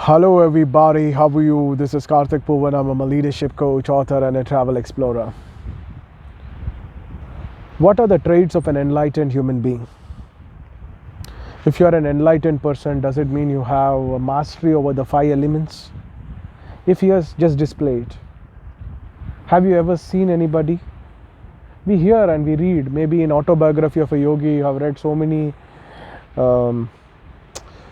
Hello everybody, how are you? This is Karthik Poovanam. I'm a leadership coach, author and a travel explorer. What are the traits of an enlightened human being? If you're an enlightened person, does it mean you have a mastery over the 5 elements? If yes, just display it. Have you ever seen anybody? We hear and we read, maybe in autobiography of a yogi, you have read so many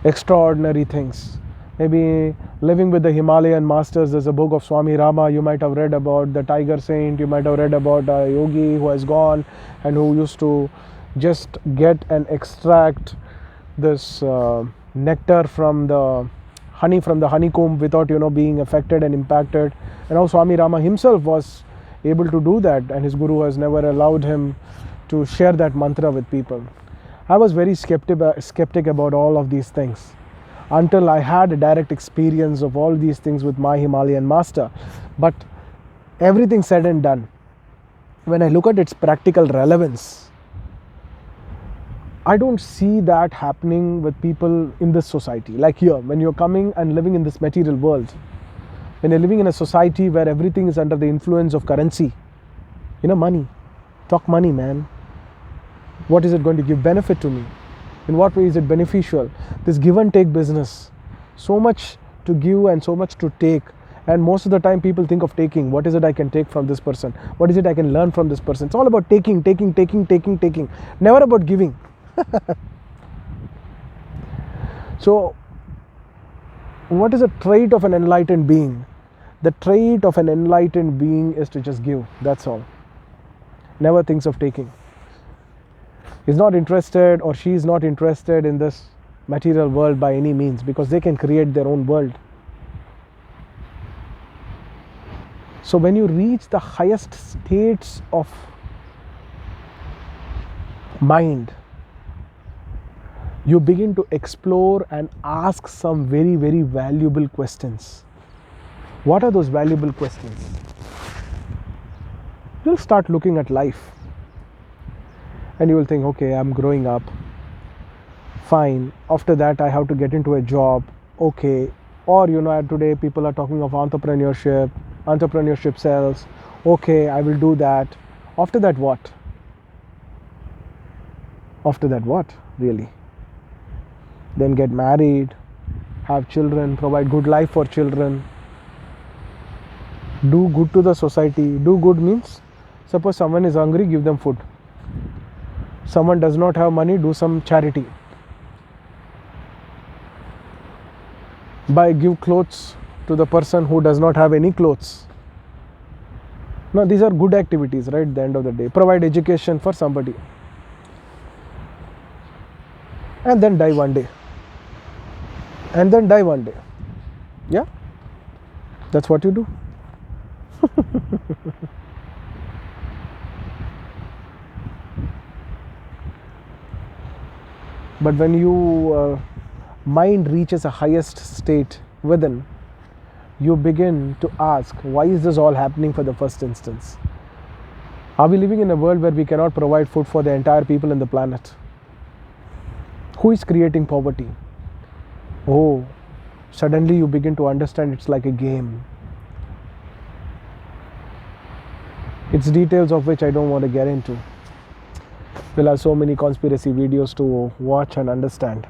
extraordinary things. Maybe living with the Himalayan masters, there's a book of Swami Rama, you might have read about the tiger saint, you might have read about a yogi who has gone and who used to just get and extract this nectar from the honey from the honeycomb without being affected and impacted. And now Swami Rama himself was able to do that, and his guru has never allowed him to share that mantra with people. I was very skeptic about all of these things until I had a direct experience of all these things with my Himalayan master. But everything said and done, when I look at its practical relevance, I don't see that happening with people in this society. Like here, when you're coming and living in this material world, when you're living in a society where everything is under the influence of currency, money, talk money, man. What is it going to give benefit to me? In what way is it beneficial? This give and take business, so much to give and so much to take, and most of the time people think of taking. What is it I can take from this person? What is it I can learn from this person? It's all about taking, never about giving. So what is a trait of an enlightened being? The trait of an enlightened being is to just give, that's all. Never thinks of taking. Is not interested, or she is not interested in this material world by any means, because they can create their own world. So when you reach the highest states of mind, you begin to explore and ask some very, very valuable questions. What are those valuable questions? You'll start looking at life. And you will think, okay, I'm growing up, fine. After that, I have to get into a job, okay. Or, today people are talking of entrepreneurship sells, okay, I will do that. After that, what? After that, what, really? Then get married, have children, provide good life for children, do good to the society. Do good means, suppose someone is hungry, give them food. Someone does not have money, do some charity. Give clothes to the person who does not have any clothes. Now these are good activities, right? At the end of the day, provide education for somebody, and then die one day. Yeah, that's what you do. But when your mind reaches a highest state within, you begin to ask, why is this all happening for the first instance? Are we living in a world where we cannot provide food for the entire people on the planet? Who is creating poverty? Oh, suddenly you begin to understand it's like a game. It's details of which I don't want to get into. We'll have so many conspiracy videos to watch and understand,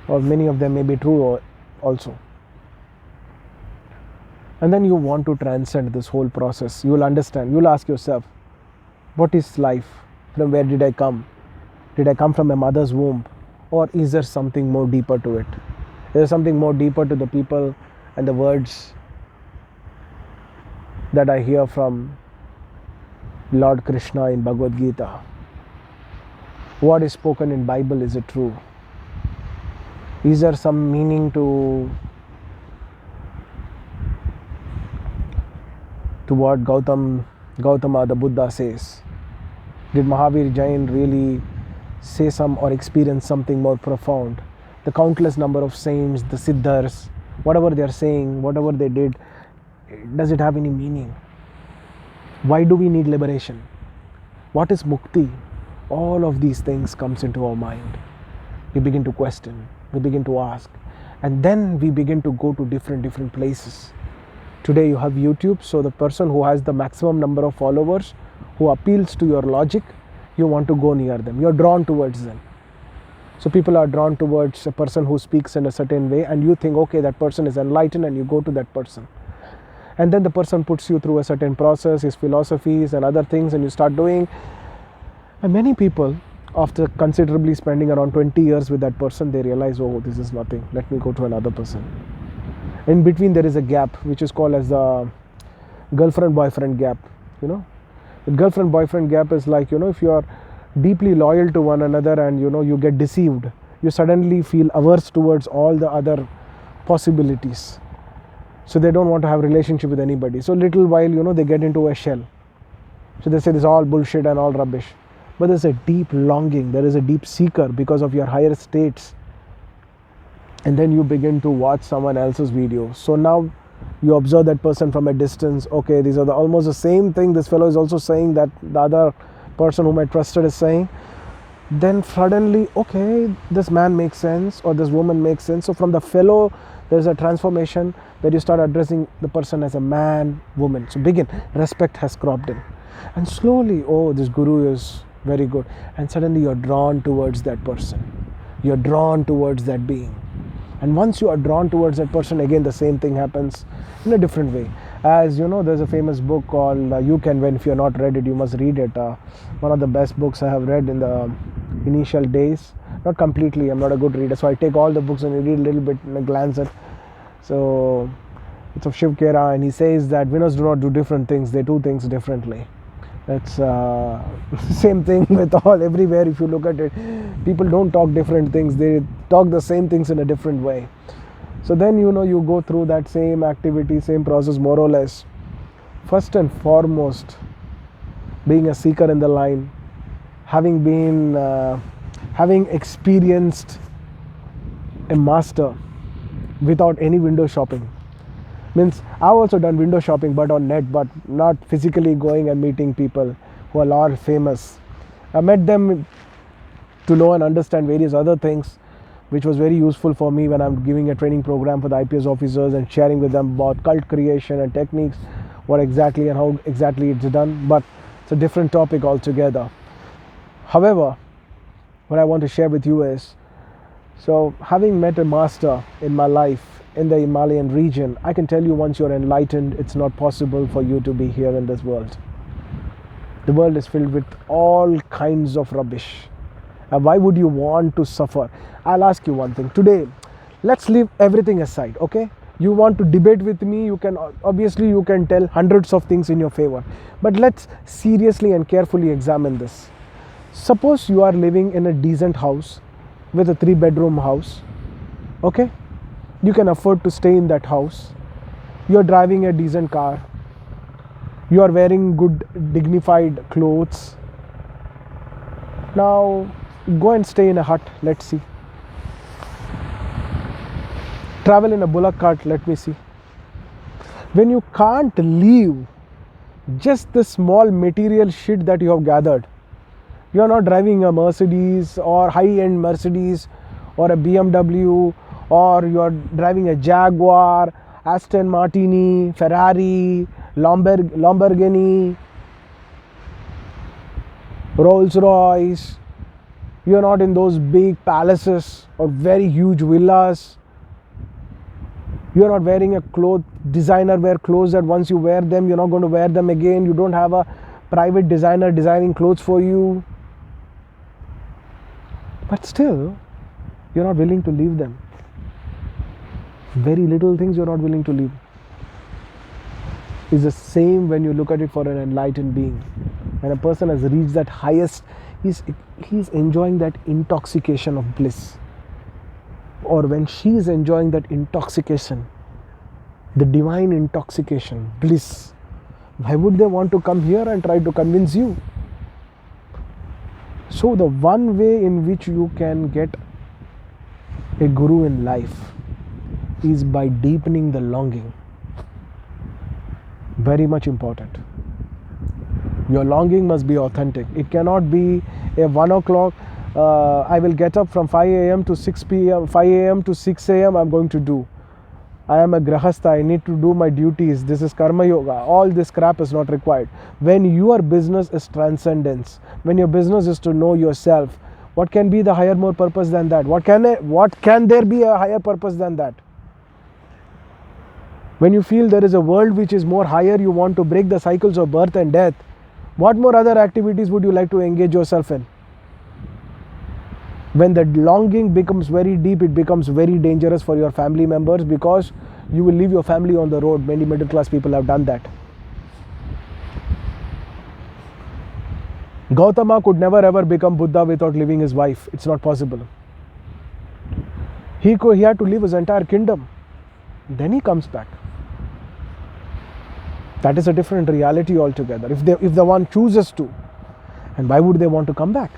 or many of them may be true also. And then you want to transcend this whole process. You will understand, you will ask yourself, what is life? From where did I come? Did I come from a mother's womb? Or is there something more deeper to it? Is there something more deeper to the people and the words that I hear from Lord Krishna in Bhagavad Gita? What is spoken in Bible, is it true? Is there some meaning to what Gautama the Buddha says? Did Mahavir Jain really say some or experience something more profound? The countless number of saints, the siddhas, whatever they are saying, whatever they did, does it have any meaning? Why do we need liberation? What is mukti? All of these things comes into our mind. We begin to question, we begin to ask, And then we begin to go to different places. Today you have YouTube, so the person who has the maximum number of followers, who appeals to your logic, you want to go near them, you're drawn towards them. So people are drawn towards a person who speaks in a certain way, and you think, okay, that person is enlightened, and you go to that person. And then the person puts you through a certain process, his philosophies and other things, and you start doing. And many people, after considerably spending around 20 years with that person, they realize, oh, this is nothing, let me go to another person. In between there is a gap, which is called as the girlfriend-boyfriend gap. The girlfriend-boyfriend gap is like, if you are deeply loyal to one another and you get deceived, you suddenly feel averse towards all the other possibilities. So they don't want to have a relationship with anybody. So little while, they get into a shell. So they say this is all bullshit and all rubbish. But there's a deep longing, there is a deep seeker because of your higher states. And then you begin to watch someone else's videos. So now you observe that person from a distance. Okay, these are almost the same thing this fellow is also saying, that the other person whom I trusted is saying. Then suddenly, okay, this man makes sense or this woman makes sense. So from the fellow, there's a transformation that you start addressing the person as a man, woman. So begin, respect has cropped in. And slowly, oh, this guru is very good. And suddenly you're drawn towards that person. You're drawn towards that being. And once you are drawn towards that person, again the same thing happens in a different way. As you know, there's a famous book called You Can Win. If you're not read it, you must read it. One of the best books I have read in the initial days. Not completely, I'm not a good reader, so I take all the books and read a little bit and glance at. So it's of Shiv Khera, and he says that winners do not do different things, they do things differently. It's same thing with everywhere. If you look at it, people don't talk different things, they talk the same things in a different way. So then you go through that same activity, same process more or less. First and foremost, being a seeker in the line, having experienced a master without any window shopping. Means I've also done window shopping, but on net, but not physically going and meeting people who are all famous. I met them to know and understand various other things, which was very useful for me when I'm giving a training program for the IPS officers and sharing with them about cult creation and techniques, what exactly and how exactly it's done. But it's a different topic altogether. However, what I want to share with you is, so having met a master in my life in the Himalayan region, I can tell you, once you're enlightened, it's not possible for you to be here in this world. The world is filled with all kinds of rubbish. And why would you want to suffer? I'll ask you one thing. Today, let's leave everything aside, okay? You want to debate with me, you can tell hundreds of things in your favor. But let's seriously and carefully examine this. Suppose you are living in a decent house with a 3-bedroom house, okay? You can afford to stay in that house. You're driving a decent car. You are wearing good, dignified clothes. Now, go and stay in a hut, let's see. Travel in a bullock cart, let me see. When you can't leave just the small material shit that you have gathered, you are not driving a Mercedes or high-end Mercedes or a BMW, or you are driving a Jaguar, Aston Martin, Ferrari, Lamborghini, Rolls Royce. You are not in those big palaces or very huge villas. You are not wearing a designer wear clothes that once you wear them, you're not going to wear them again. You don't have a private designer designing clothes for you. But still, you're not willing to leave them. Very little things you're not willing to leave. It's the same when you look at it for an enlightened being. When a person has reached that highest, he's enjoying that intoxication of bliss. Or when she is enjoying that intoxication, the divine intoxication, bliss, why would they want to come here and try to convince you? So the one way in which you can get a guru in life is by deepening the longing. Very much important. Your longing must be authentic. It cannot be a 1 o'clock. I will get up from 5 a.m. to 6 p.m. 5 a.m. to 6 a.m. I'm going to do. I am a grahastha, I need to do my duties, this is karma yoga. All this crap is not required. When your business is transcendence, when your business is to know yourself, what can be the higher more purpose than that? What can there be a higher purpose than that? When you feel there is a world which is more higher, you want to break the cycles of birth and death, what more other activities would you like to engage yourself in? When the longing becomes very deep, it becomes very dangerous for your family members, because you will leave your family on the road. Many middle class people have done that. Gautama could never ever become Buddha without leaving his wife. It's not possible. He had to leave his entire kingdom. Then he comes back. That is a different reality altogether. If the one chooses to, and why would they want to come back?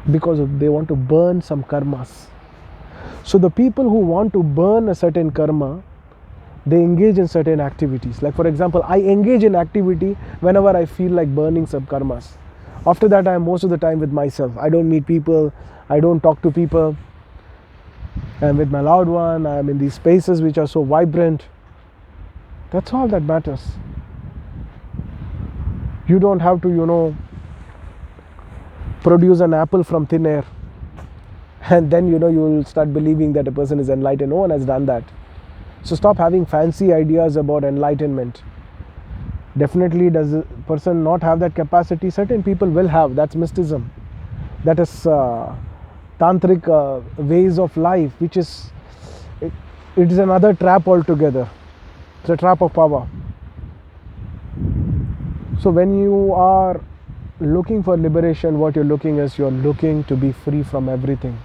Because they want to burn some karmas. So the people who want to burn a certain karma, they engage in certain activities. Like for example, I engage in activity whenever I feel like burning some karmas. After that, I am most of the time with myself. I don't meet people, I don't talk to people. I am with my loved one, I am in these spaces which are so vibrant. That's all that matters. You don't have to, produce an apple from thin air, and then you will start believing that a person is enlightened. No one has done that. So stop having fancy ideas about enlightenment. Definitely does a person not have that capacity? Certain people will have. That's mysticism. That is tantric ways of life, which is it is another trap altogether. It's a trap of power. So when you are looking for liberation, what you're looking to be free from everything.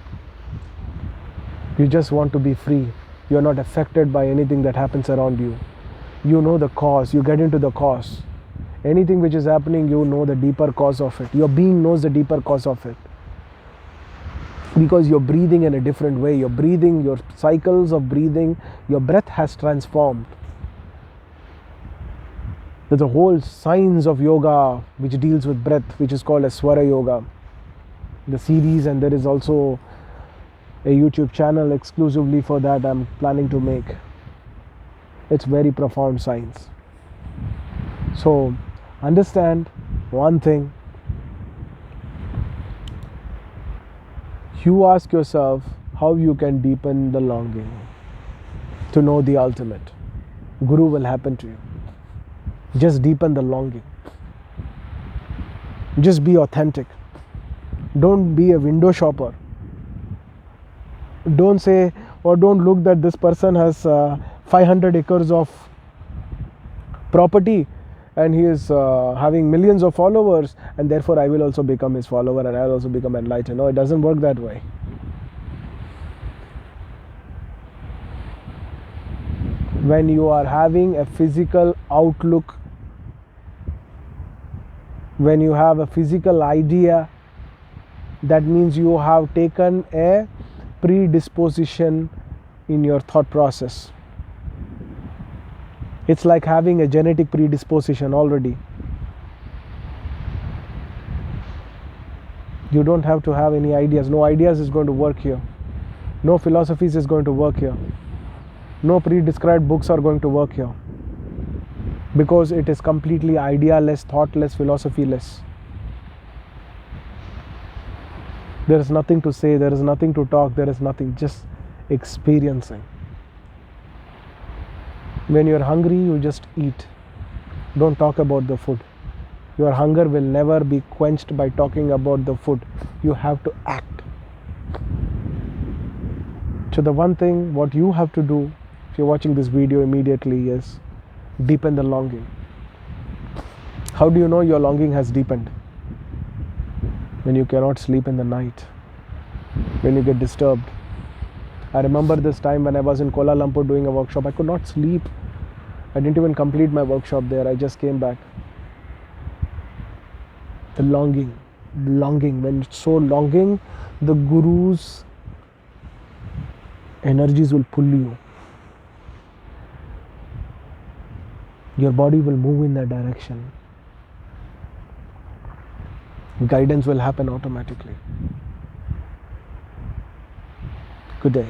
You just want to be free. You're not affected by anything that happens around you. You know the cause, you get into the cause. Anything which is happening, you know the deeper cause of it. Your being knows the deeper cause of it. Because you're breathing in a different way. You're breathing, your cycles of breathing, your breath has transformed. There's a whole science of yoga which deals with breath, which is called as Swara Yoga. The series, and there is also a YouTube channel exclusively for that I'm planning to make. It's very profound science. So understand one thing. You ask yourself how you can deepen the longing to know the ultimate. Guru will happen to you. Just deepen the longing. Just be authentic. Don't be a window shopper. Don't say or don't look that this person has 500 acres of property and he is having millions of followers, and therefore I will also become his follower and I will also become enlightened. No, it doesn't work that way. When you are having a physical outlook, when you have a physical idea, that means you have taken a predisposition in your thought process. It's like having a genetic predisposition already. You don't have to have any ideas. No ideas is going to work here. No philosophies is going to work here. No pre-described books are going to work here. Because it is completely idea-less, thought-less, philosophy-less. There is nothing to say, there is nothing to talk, there is nothing, just experiencing. When you are hungry, you just eat. Don't talk about the food. Your hunger will never be quenched by talking about the food. You have to act. So the one thing, what you have to do, if you're watching this video immediately, is deepen the longing. How do you know your longing has deepened? When you cannot sleep in the night, when you get disturbed. I remember this time when I was in Kuala Lumpur doing a workshop. I could not sleep. I didn't even complete my workshop there. I just came back. The longing, when it's so longing, the Guru's energies will pull you. Your body will move in that direction. guidance will happen automatically. Good day.